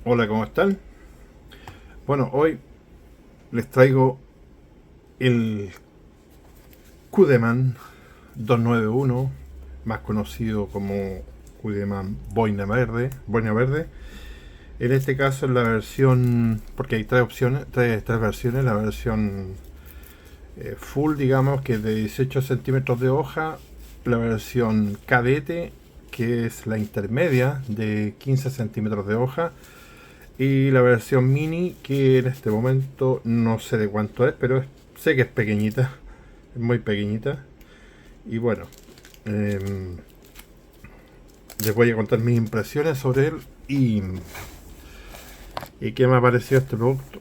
Hola, ¿cómo están? Bueno, hoy les traigo el Cudeman 291, más conocido como Cudeman Boina Verde. En este caso es la versión, porque hay tres opciones, tres versiones, la versión full, digamos, que es de 18 centímetros de hoja, la versión cadete, que es la intermedia, de 15 centímetros de hoja, y la versión mini, que en este momento no sé de cuánto es, pero sé que es pequeñita, es muy pequeñita. Y bueno, eh, les voy a contar mis impresiones sobre él y qué me ha parecido este producto.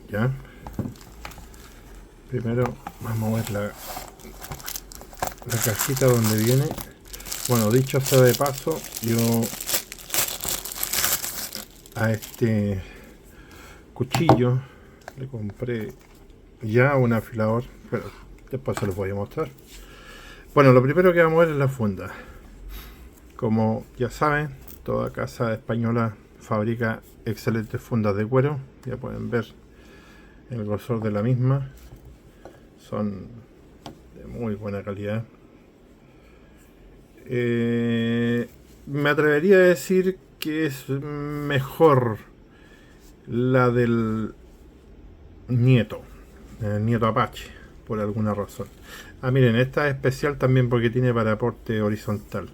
¿Ya? Primero vamos a ver la cajita donde viene. Bueno, dicho sea de paso, yo a este cuchillo le compré ya un afilador, pero después se los voy a mostrar. Bueno, lo primero que vamos a ver es la funda. Como ya saben, toda casa española fabrica excelentes fundas de cuero. Ya pueden ver el grosor de la misma. Son de muy buena calidad. Me atrevería a decir que es mejor la del Nieto, el Nieto Apache, por alguna razón. Ah, miren, esta es especial también porque tiene paraporte horizontal.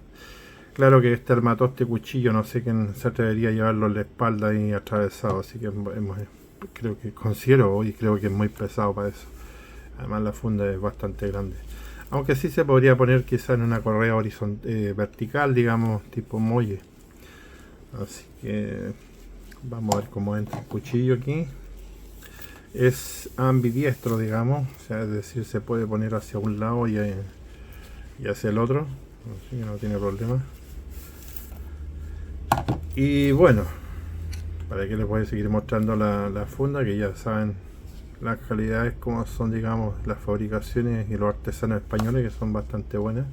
Claro que este armatoste cuchillo no sé quién se atrevería a llevarlo en la espalda y atravesado, así que creo que considero y creo que es muy pesado para eso. Además la funda es bastante grande. Aunque sí se podría poner quizá en una correa vertical, digamos, tipo muelle. Así que vamos a ver cómo entra el cuchillo aquí. Es ambidiestro, digamos, o sea, es decir, se puede poner hacia un lado y hacia el otro, así que no tiene problema. Y bueno, para que les voy a seguir mostrando la funda, que ya saben las calidades como son, digamos, las fabricaciones y los artesanos españoles, que son bastante buenas,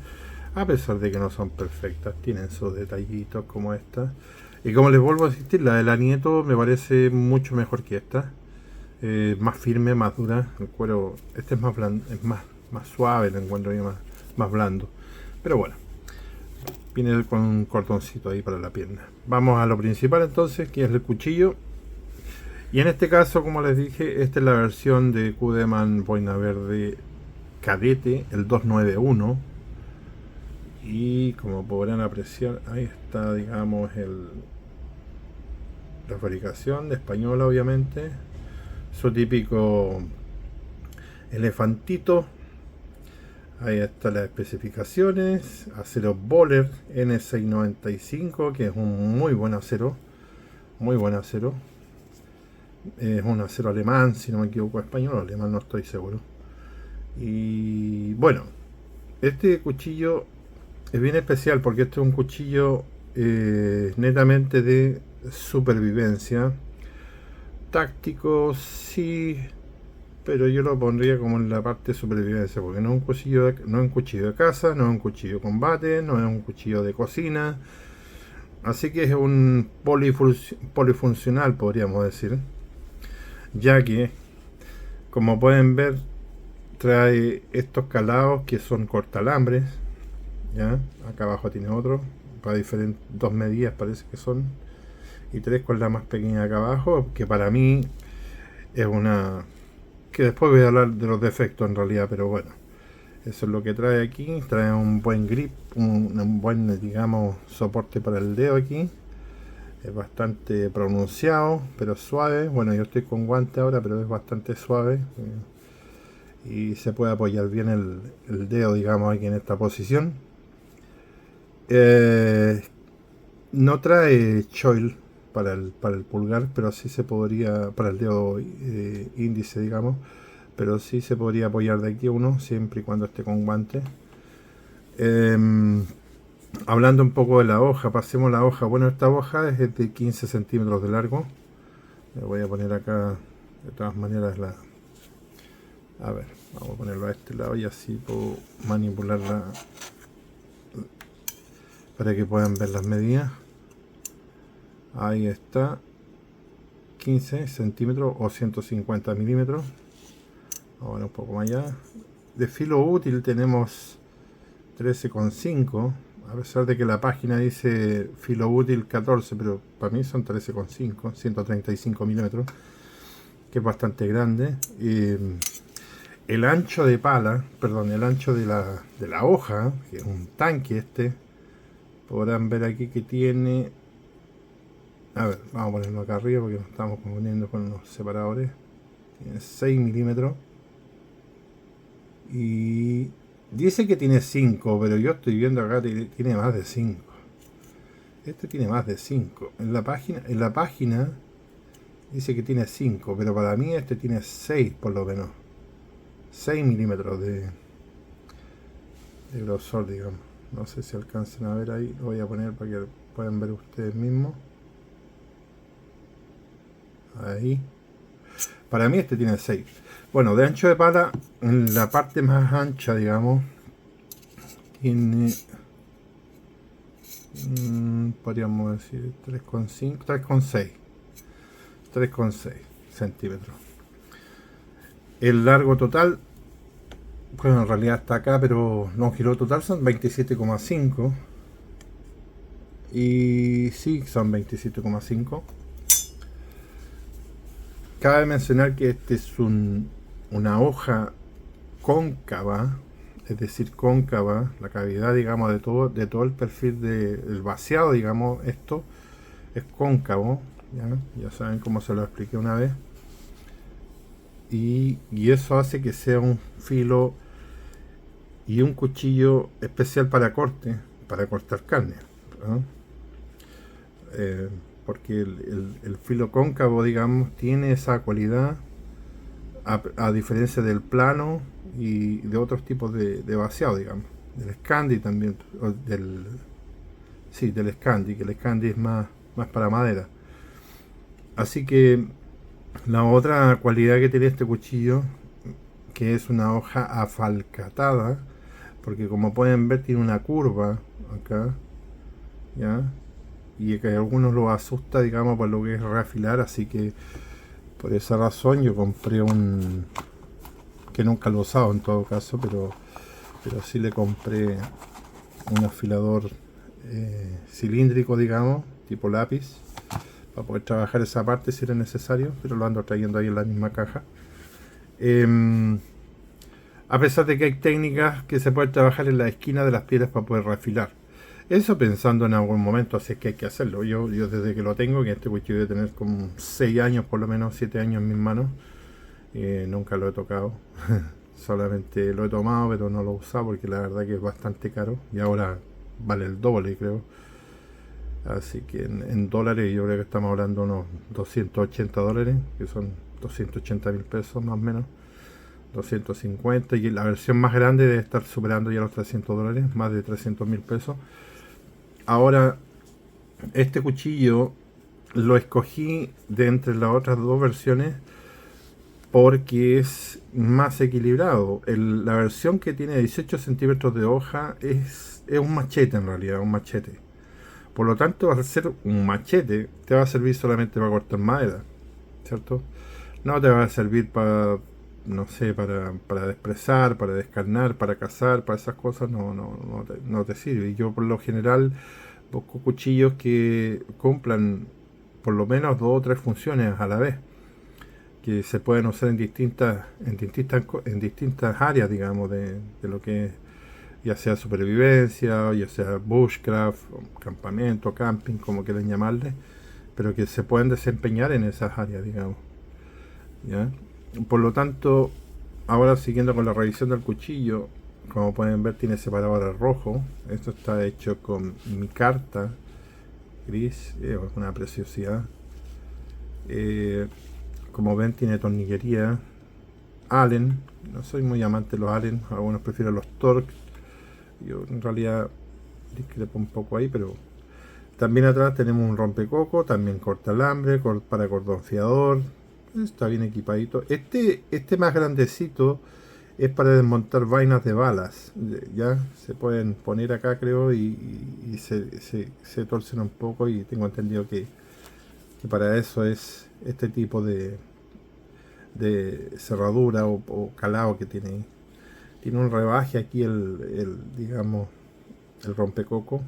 a pesar de que no son perfectas, tienen sus detallitos como esta. Y como les vuelvo a insistir, la de la Nieto me parece mucho mejor que esta, más firme, más dura. El cuero, este es más blando, es más suave, lo encuentro yo más blando. Pero bueno, viene con un cordoncito ahí para la pierna. Vamos a lo principal entonces, que es el cuchillo. Y en este caso, como les dije, esta es la versión de Cudeman Boina Verde Cadete, el 291. Y como podrán apreciar, ahí está, digamos, la fabricación de española, obviamente. Su típico elefantito. Ahí están las especificaciones. Acero Boller N695, que es un muy buen acero. Muy buen acero. Es un acero alemán, si no me equivoco, español o alemán, no estoy seguro. Y bueno, este cuchillo es bien especial porque este es un cuchillo netamente de supervivencia. Táctico, sí, pero yo lo pondría como en la parte de supervivencia, porque no es no es un cuchillo de caza, no es un cuchillo de combate, no es un cuchillo de cocina. Así que es un polifuncional, podríamos decir, ya que, como pueden ver, trae estos calados que son cortalambres. ¿Ya? Acá abajo tiene otro, para diferentes, dos medidas parece que son, y tres con la más pequeña acá abajo, que para mí es una... que después voy a hablar de los defectos en realidad, pero bueno, eso es lo que trae aquí. Trae un buen grip, un buen, digamos, soporte para el dedo aquí. Es bastante pronunciado, pero suave. Bueno, yo estoy con guante ahora, pero es bastante suave. Y se puede apoyar bien el dedo, digamos, aquí en esta posición. Eh, no trae choil para el pulgar, pero sí se podría, para el dedo índice, digamos, pero sí se podría apoyar de aquí a uno, siempre y cuando esté con guante. Eh, Hablando un poco de la hoja, pasemos la hoja. Bueno, esta hoja es de 15 centímetros de largo. Le voy a poner acá, de todas maneras, a ver, vamos a ponerlo a este lado y así puedo manipularla para que puedan ver las medidas. Ahí está. 15 centímetros o 150 milímetros. Ahora un poco más allá. De filo útil tenemos 13,5, a pesar de que la página dice filo útil 14, pero para mí son 13,5, 135 milímetros, que es bastante grande. El ancho de pala, perdón, el ancho de la hoja, que es un tanque este, podrán ver aquí que tiene, a ver, vamos a ponerlo acá arriba porque nos estamos confundiendo con los separadores. Tiene 6 milímetros y dice que tiene 5, pero yo estoy viendo acá que tiene más de 5. Este tiene más de 5. En la página dice que tiene 5, pero para mí este tiene 6 por lo menos. 6 milímetros de grosor, digamos. No sé si alcancen a ver ahí. Lo voy a poner para que puedan ver ustedes mismos. Ahí. Para mí este tiene 6. Bueno, de ancho de pala, en la parte más ancha, digamos, tiene, podríamos decir 3,5, 3,6 centímetros. El largo total, bueno, en realidad está acá, pero longitud total son 27,5. Y sí, son 27,5. Cabe mencionar que este es una hoja cóncava, es decir, cóncava, la cavidad, digamos, de todo el perfil del vaciado, digamos, esto es cóncavo, ya saben cómo se lo expliqué una vez, y eso hace que sea un filo y un cuchillo especial para cortar carne, ¿no? Porque el filo cóncavo, digamos, tiene esa cualidad, a diferencia del plano y de otros tipos de vaciado, digamos, del Scandi también, del Scandi, que el Scandi es más para madera. Así que la otra cualidad que tiene este cuchillo, que es una hoja afalcatada, porque como pueden ver tiene una curva acá, ¿ya? Y que a algunos los asusta, digamos, por lo que es reafilar, así que por esa razón yo compré que nunca lo he usado en todo caso, pero sí le compré un afilador cilíndrico, digamos, tipo lápiz, para poder trabajar esa parte si era necesario, pero lo ando trayendo ahí en la misma caja. A pesar de que hay técnicas que se pueden trabajar en la esquina de las piedras para poder reafilar. Eso pensando en algún momento, así es que hay que hacerlo. Yo desde que lo tengo, que este cuchillo debe tener como 6 años, por lo menos 7 años en mis manos, nunca lo he tocado. Solamente lo he tomado, pero no lo he usado porque la verdad que es bastante caro. Y ahora vale el doble, creo. Así que en dólares yo creo que estamos hablando de unos 280 dólares, que son 280 mil pesos más o menos. 250, y la versión más grande debe estar superando ya los 300 dólares, más de 300 mil pesos. Ahora, este cuchillo lo escogí de entre las otras dos versiones porque es más equilibrado. La versión que tiene 18 centímetros de hoja es un machete, en realidad, un machete. Por lo tanto, al ser un machete, te va a servir solamente para cortar madera, ¿cierto? No te va a servir para, no sé, para despresar, para descarnar, para cazar, para esas cosas, no te sirve. Y yo por lo general busco cuchillos que cumplan por lo menos 2 o 3 funciones a la vez, que se pueden usar en distintas áreas, digamos, de lo que es, ya sea supervivencia, ya sea bushcraft, campamento, camping, como quieran llamarle, pero que se pueden desempeñar en esas áreas, digamos, ¿ya? Por lo tanto, ahora siguiendo con la revisión del cuchillo, como pueden ver tiene separadores rojo. Esto está hecho con micarta gris, es una preciosidad. Como ven tiene tornillería Allen. No soy muy amante de los Allen, algunos prefieren los Torx. Yo en realidad discrepo un poco ahí, pero también atrás tenemos un rompecoco, también corta alambre, para cordón fiador. Está bien equipadito. Este más grandecito es para desmontar vainas de balas. Ya se pueden poner acá, creo, y se torcen un poco. Y tengo entendido que que para eso es este tipo de cerradura o calado que tiene. Tiene un rebaje aquí digamos, el rompecoco.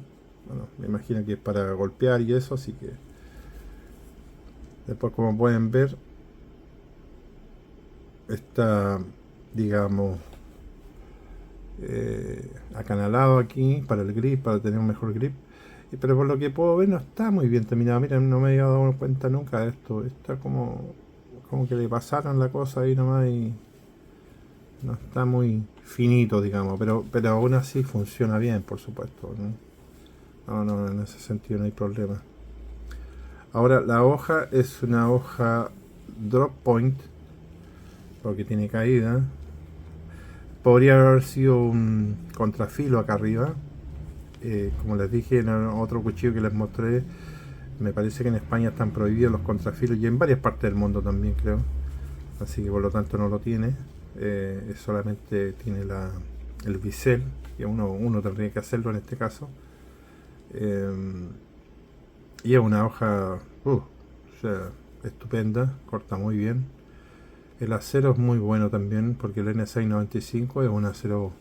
Bueno, me imagino que es para golpear y eso, así que después, como pueden ver, está, digamos, acanalado aquí para el grip, para tener un mejor grip. Pero por lo que puedo ver no está muy bien terminado. Miren, no me había dado cuenta nunca de esto. Está como que le pasaron la cosa ahí nomás y no está muy finito, digamos. Pero aún así funciona bien, por supuesto, ¿no? No, en ese sentido no hay problema. Ahora, la hoja es una hoja drop point, porque tiene caída. Podría haber sido un contrafilo acá arriba. Como les dije en otro cuchillo que les mostré, me parece que en España están prohibidos los contrafilos y en varias partes del mundo también, creo. Así que por lo tanto no lo tiene. Solamente tiene el bisel, que uno tendría que hacerlo en este caso. Y es una hoja o sea, estupenda, corta muy bien. El acero es muy bueno también, porque el N695 es un acero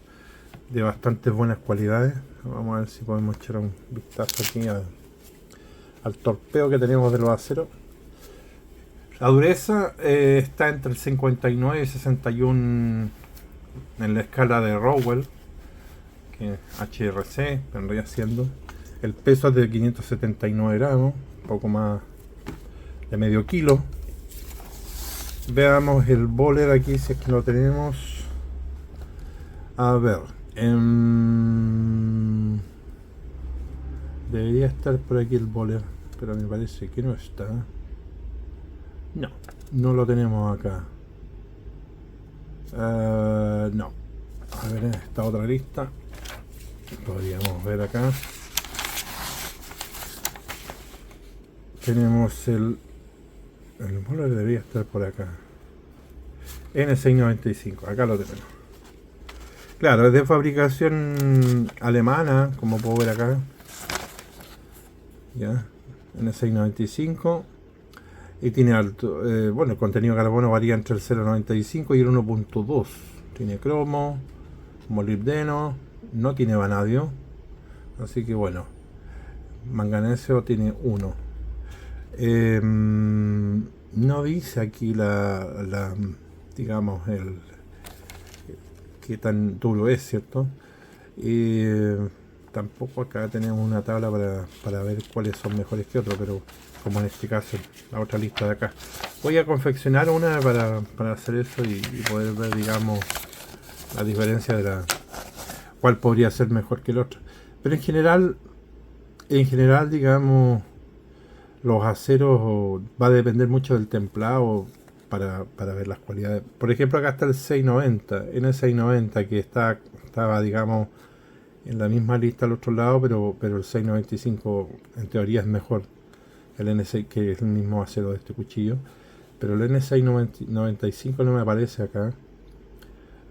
de bastantes buenas cualidades. Vamos a ver si podemos echar un vistazo aquí al torpeo que tenemos de los aceros. La dureza está entre el 59 y 61 en la escala de Rowell, que es HRC, vendría siendo. El peso es de 579 gramos, un poco más de medio kilo. Veamos el bowler aquí, si es que lo tenemos. A ver, debería estar por aquí el bowler, pero me parece que no está. No lo tenemos acá. No. A ver, en esta otra lista podríamos ver acá. Tenemos el bowler, debería estar por acá. N695, acá lo tenemos. Claro, es de fabricación alemana, como puedo ver acá. Ya, N695. Y tiene alto, bueno, el contenido de carbono varía entre el 0,95 y el 1,2. Tiene cromo, molibdeno, no tiene vanadio. Así que bueno, manganesio tiene 1. No dice aquí digamos, qué tan duro es, ¿cierto? Y tampoco acá tenemos una tabla para ver cuáles son mejores que otros, pero como en este caso, la otra lista de acá. Voy a confeccionar una para hacer eso y poder ver, digamos, la diferencia de cuál podría ser mejor que el otro. Pero en general, digamos, los aceros va a depender mucho del templado para ver las cualidades. Por ejemplo, acá está el 690, N690, que estaba, digamos, en la misma lista al otro lado, pero el 695 en teoría es mejor el N6, que es el mismo acero de este cuchillo, pero el N695 no me aparece acá.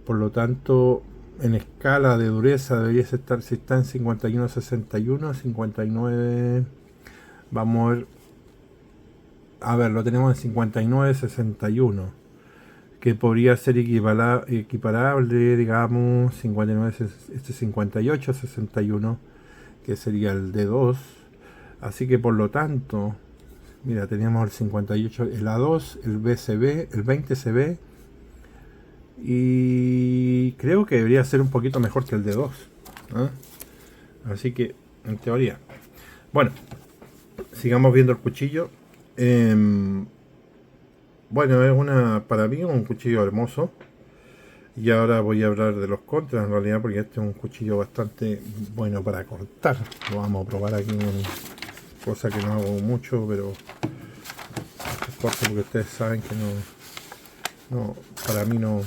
Por lo tanto, en escala de dureza debería estar, si está en 51-61, 59, vamos a ver, lo tenemos en 59-61, que podría ser equiparable, digamos, 58-61, que sería el D2. Así que por lo tanto, mira, teníamos el 58, el A2, el BCB, el 20CB, y creo que debería ser un poquito mejor que el D2, ¿eh? Así que, en teoría. Bueno, sigamos viendo el cuchillo. Bueno, para mí es un cuchillo hermoso. Y ahora voy a hablar de los contras en realidad, porque este es un cuchillo bastante bueno para cortar. Lo vamos a probar aquí, cosa que no hago mucho, pero corto porque ustedes saben que no, para mí no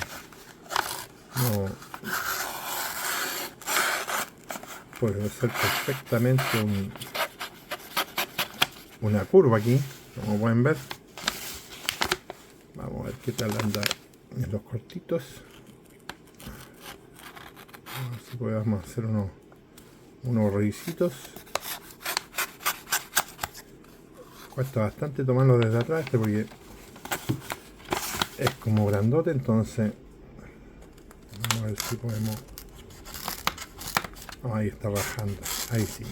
puede ser perfectamente una curva aquí, como pueden ver. Vamos a ver qué tal anda en los cortitos. A ver si podemos hacer unos risitos. Cuesta bastante tomarlo desde atrás porque es como grandote, entonces vamos a ver si podemos. Oh, ahí está bajando, ahí sí.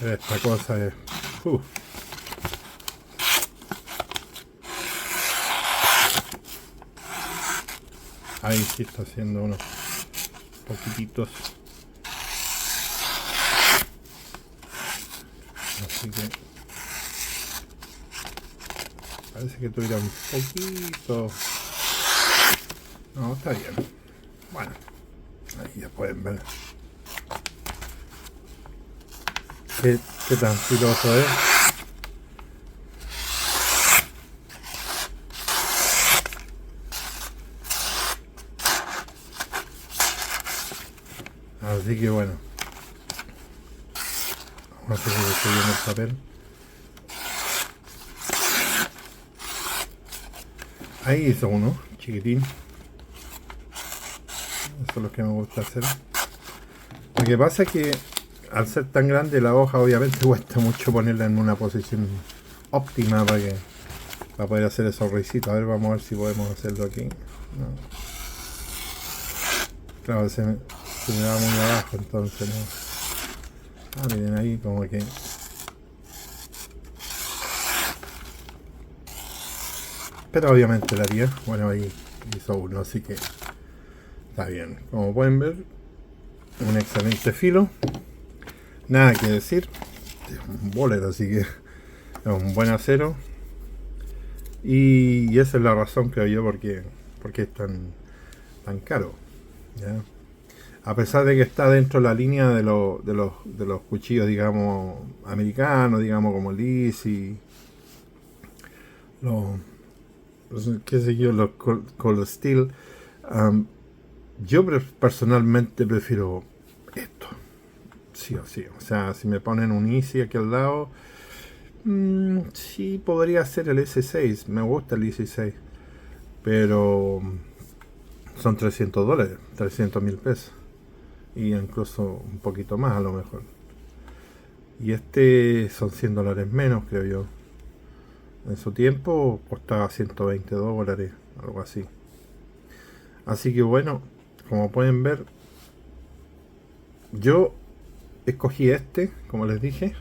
Pero esta cosa es ahí sí está haciendo unos poquititos, así que parece que tuviera un poquito. No, está bien. Bueno, ahí ya pueden ver qué tan filoso es. Así que bueno, vamos a hacer que estoy viendo el papel. Ahí hizo uno, chiquitín. Eso es lo que me gusta hacer. Lo que pasa es que al ser tan grande la hoja obviamente cuesta mucho ponerla en una posición óptima para poder hacer esos risitos. A ver, vamos a ver si podemos hacerlo aquí. No. Claro, se me va muy abajo, entonces no. Ah, miren ahí como que. Pero obviamente la haría. Bueno, ahí hizo uno, así que está bien. Como pueden ver, un excelente filo. Nada que decir. Es un bowler, así que es un buen acero. Y esa es la razón, creo yo, porque es tan caro. ¿Ya? A pesar de que está dentro de la línea de los cuchillos, digamos, americanos, digamos, como Lizzie, los, qué sé yo, los Cold Steel. Yo personalmente prefiero esto, sí o sí. O sea, si me ponen un Easy aquí al lado, sí podría ser el S6. Me gusta el S6, pero son $300, 300.000 pesos. Y incluso un poquito más a lo mejor. Y este son $100 menos, creo yo. En su tiempo costaba $120, algo así. Así que bueno, como pueden ver, yo escogí este, como les dije,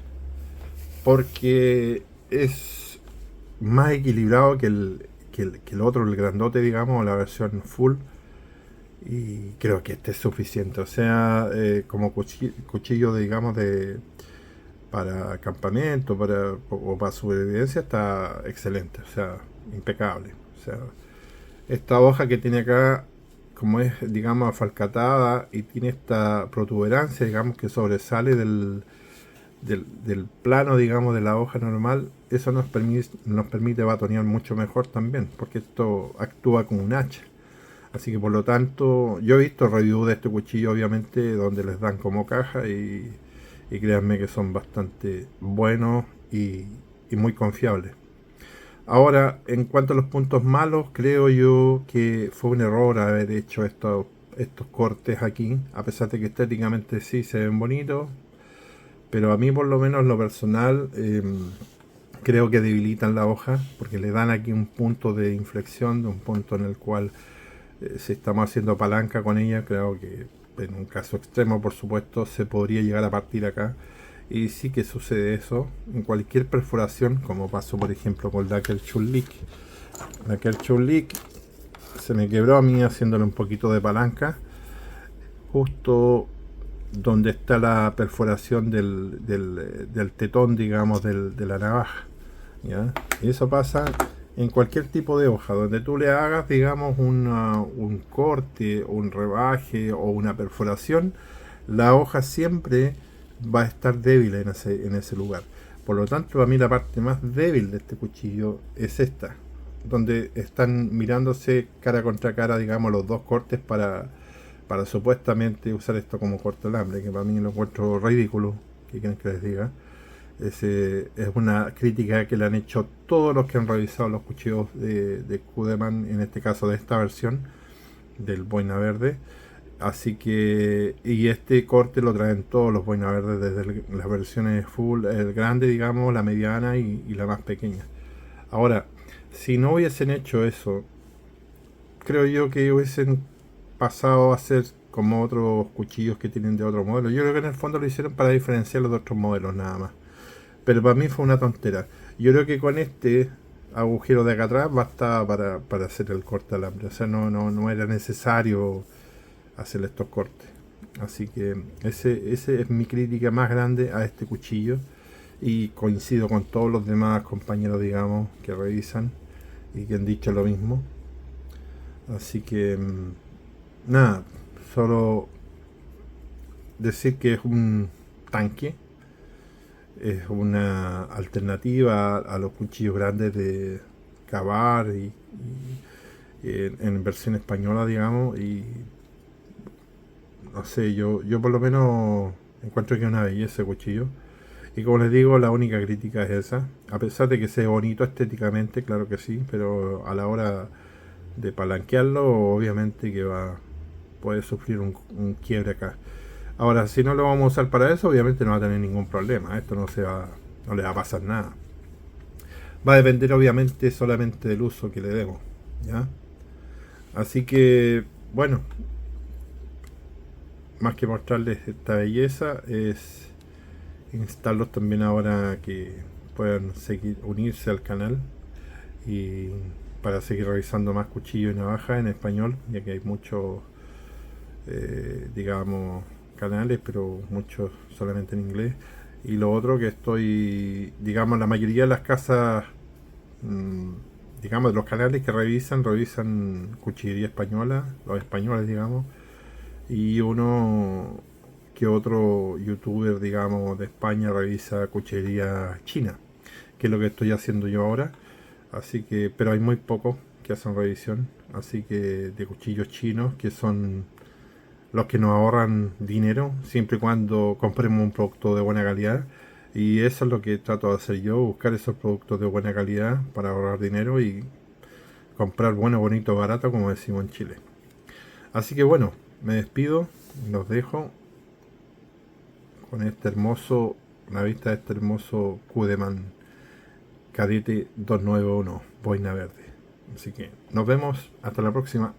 porque es más equilibrado que el otro, el grandote, digamos, la versión full. Y creo que este es suficiente. O sea, como cuchillo, digamos, para campamento o para supervivencia, está excelente. O sea, impecable. O sea, esta hoja que tiene acá, como es, digamos, afalcatada y tiene esta protuberancia, digamos, que sobresale del plano, digamos, de la hoja normal, eso nos permite batonear mucho mejor también, porque esto actúa como un hacha. Así que por lo tanto, yo he visto reviews de este cuchillo, obviamente, donde les dan como caja y créanme que son bastante buenos y muy confiables. Ahora, en cuanto a los puntos malos, creo yo que fue un error haber hecho estos cortes aquí, a pesar de que estéticamente sí se ven bonitos, pero a mí por lo menos en lo personal creo que debilitan la hoja, porque le dan aquí un punto de inflexión, de un punto en el cual si estamos haciendo palanca con ella, creo que en un caso extremo, por supuesto, se podría llegar a partir acá. Y sí que sucede eso en cualquier perforación, como pasó por ejemplo con la Kerchulik. La Kerchulik se me quebró a mí haciéndole un poquito de palanca, justo donde está la perforación del tetón, digamos, de la navaja. ¿Ya? Y eso pasa en cualquier tipo de hoja, donde tú le hagas, digamos, un corte, un rebaje o una perforación, la hoja siempre va a estar débil en ese lugar. Por lo tanto, para mí la parte más débil de este cuchillo es esta, donde están mirándose cara contra cara, digamos, los dos cortes para supuestamente usar esto como corte de alambre, que para mí lo encuentro ridículo. ¿Qué quieren que les diga? Es una crítica que le han hecho todos los que han revisado los cuchillos de Kudeman, en este caso de esta versión del Boina Verde. Así que, y este corte lo traen todos los boina verdes, desde las versiones full, el grande, digamos, la mediana y la más pequeña. Ahora, si no hubiesen hecho eso, creo yo que hubiesen pasado a ser como otros cuchillos que tienen de otros modelos. Yo creo que en el fondo lo hicieron para diferenciarlos de otros modelos nada más. Pero para mí fue una tontera. Yo creo que con este agujero de acá atrás basta para hacer el corte alambre. O sea, no era necesario hacer estos cortes. Así que ese es mi crítica más grande a este cuchillo. Y coincido con todos los demás compañeros, digamos, que revisan y que han dicho lo mismo. Así que nada, solo decir que es un tanque, es una alternativa a los cuchillos grandes de cavar en versión española, digamos, y no sé, yo por lo menos encuentro que es una belleza ese cuchillo. Y como les digo, la única crítica es esa. A pesar de que sea bonito estéticamente, claro que sí, pero a la hora de palanquearlo, obviamente que puede sufrir un quiebre acá. Ahora, si no lo vamos a usar para eso, obviamente no va a tener ningún problema. Esto no le va a pasar nada. Va a depender obviamente solamente del uso que le demos, ¿ya? Así que, bueno, más que mostrarles esta belleza, es instarlos también ahora que puedan seguir, unirse al canal y para seguir revisando más cuchillos y navajas en español, ya que hay muchos, digamos, canales, pero muchos solamente en inglés. Y lo otro que estoy, digamos, la mayoría de las casas, mmm, digamos, de los canales que revisan cuchillería española, los españoles, digamos, y uno que otro youtuber, digamos, de España revisa cuchillería china, que es lo que estoy haciendo yo ahora. Así que, pero hay muy pocos que hacen revisión, así que de cuchillos chinos, que son los que nos ahorran dinero, siempre y cuando compremos un producto de buena calidad. Y eso es lo que trato de hacer yo, buscar esos productos de buena calidad para ahorrar dinero y comprar bueno, bonito, barato, como decimos en Chile. Así que bueno, me despido, los dejo con este hermoso, la vista de este hermoso Cudeman Cadete 291 boina verde. Así que nos vemos, hasta la próxima.